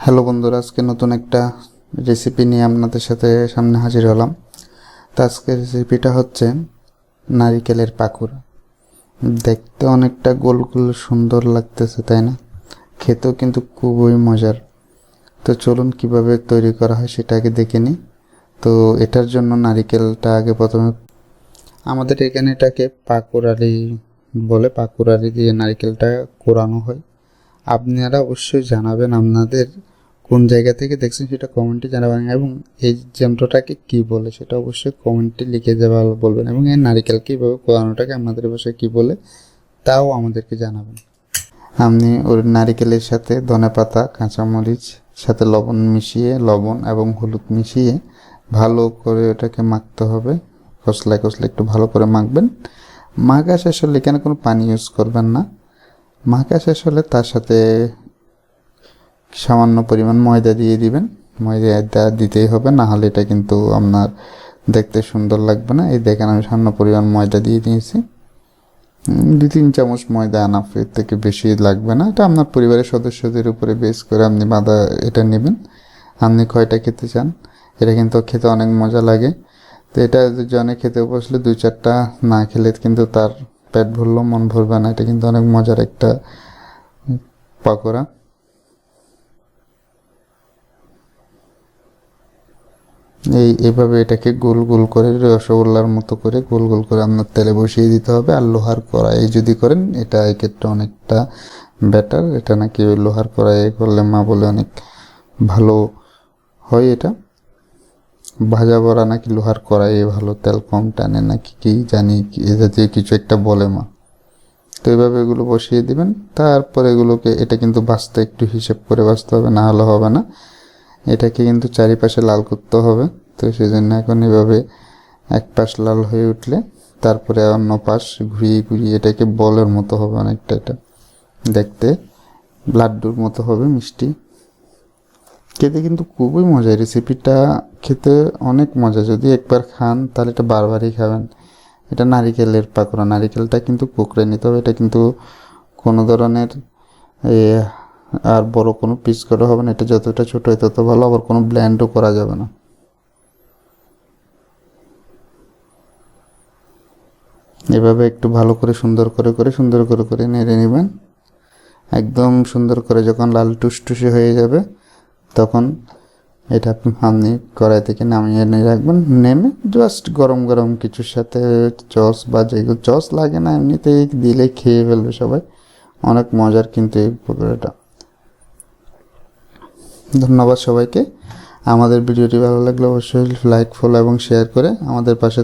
Hello বন্ধুরা, আজকে নতুন একটা রেসিপি নিয়ে আপনাদের সাথে সামনে হাজির হলাম। তো আজকের রেসিপিটা হচ্ছে নারিকেলের পাকুড়া। দেখতে অনেকটা গোল গোল সুন্দর লাগতেছে, তাই না? খেতেও কিন্তু খুবই মজার। তো চলুন কিভাবে তৈরি করা হয় সেটা আগে দেখে নিই। তো এটার জন্য নারিকেলটা আগে প্রথমে আমাদের এখানে এটাকে পাকুড়ালি বলে, পাকুড়ালি দিয়ে নারিকেলটা কোরানো হয়। আপনারা অবশ্যই জানাবেন আপনাদের কোন জায়গা থেকে দেখছেন, সেটা কমেন্টে জানাবেন, এবং এই যন্ত্রটাকে কি বলে সেটা অবশ্যই কমেন্টে লিখে দেওয়া বলবেন, এবং এই নারিকেল কীভাবে কোরানোটাকে আপনাদের ভাষায় কী বলে তাও আমাদেরকে জানাবেন। আপনি ওই নারিকেলের সাথে ধনেপাতা, কাঁচামরিচ সাথে লবণ মিশিয়ে, লবণ এবং হলুদ মিশিয়ে ভালো করে ওটাকে মাখতে হবে। কষলায় কষলে একটু ভালো করে মাখবেন। মাখা শেষ হলে এখানে কোনো পানি ইউজ করবেন না। মাখা শেষ হলে তার সাথে সামান্য পরিমাণ ময়দা দিয়ে দিবেন। ময়দা দিতেই হবে, না হলে এটা কিন্তু আপনার দেখতে সুন্দর লাগবে না। এই দেখেন আমি সামান্য পরিমাণ ময়দা দিয়ে দিয়েছি। 2-3 চামচ ময়দা আনাফ, এর থেকে বেশি লাগবে না। এটা আপনার পরিবারের সদস্যদের উপরে বেস করে আপনি এটা নেবেন, আপনি কয়টা খেতে চান। এটা কিন্তু খেতে অনেক মজা লাগে। তো এটা জনে খেতে বসলে 2-4টা না খেলে কিন্তু তার পেট ভরলেও মন ভরবে না। এটা কিন্তু অনেক মজার একটা পাকোড়া। এইভাবে এটাকে গোল গোল করে, রসগোল্লার মতো করে গোল গোল করে আপনার তেলে বসিয়ে দিতে হবে। আর লোহার কড়াই যদি করেন এটা এক্ষেত্রে অনেকটা বেটার। এটা নাকি ওই লোহার কড়াইয়ে করলে মা বলে অনেক ভালো হয়। এটা ভাজা বড়া নাকি লোহার কড়াইয়ে ভালো, তেল কম টানে নাকি কি জানি, এ জাতীয় কিছু একটা বলে মা। তো এইভাবে এগুলো বসিয়ে দিবেন। তারপর এগুলোকে, এটা কিন্তু বাছতে একটু হিসেব করে বাছতে হবে, না হলে হবে না। এটাকে কিন্তু চারিপাশে লাল করতে হবে। তো সেজন্য এখন এভাবে এক পাশ লাল হয়ে উঠলে তারপরে অন্য পাশ ঘুরিয়ে ঘুরিয়ে এটাকে বলের মতো হবে অনেকটা। এটা দেখতে লাড্ডুর মতো হবে, মিষ্টি। খেতে কিন্তু খুবই মজা। রেসিপিটা খেতে অনেক মজা। যদি একবার খান তাহলে এটা বারবারই খাবেন। এটা নারিকেলের পাকোড়া। নারিকেলটা কিন্তু কুকড়ে নিতে হবে। এটা কিন্তু কোনো ধরনের আর বড় কোনো পিস করা হবে না। এটা যতটা ছোট হয় তত ভালো। আবার কোনো ব্লেন্ডও করা যাবে না। এভাবে একটু ভালো করে সুন্দর করে নেড়ে নেবেন। একদম সুন্দর করে যখন লাল টুসটুসে হয়ে যাবে তখন এটা আপনি কড়াই থেকে নামিয়ে নিয়ে রাখবেন। নেমে জাস্ট গরম গরম কিছুর সাথে চস বা যেগুলো চস লাগে না, এমনিতেই দিলে খেয়ে ফেলবে সবাই। অনেক মজার কিন্তু এই পকোড়াটা। ধন্যবাদ সবাইকে। আমাদের ভিডিওটি ভালো লাগলে অবশ্যই লাইক, ফলো এবং শেয়ার করে আমাদের পাশে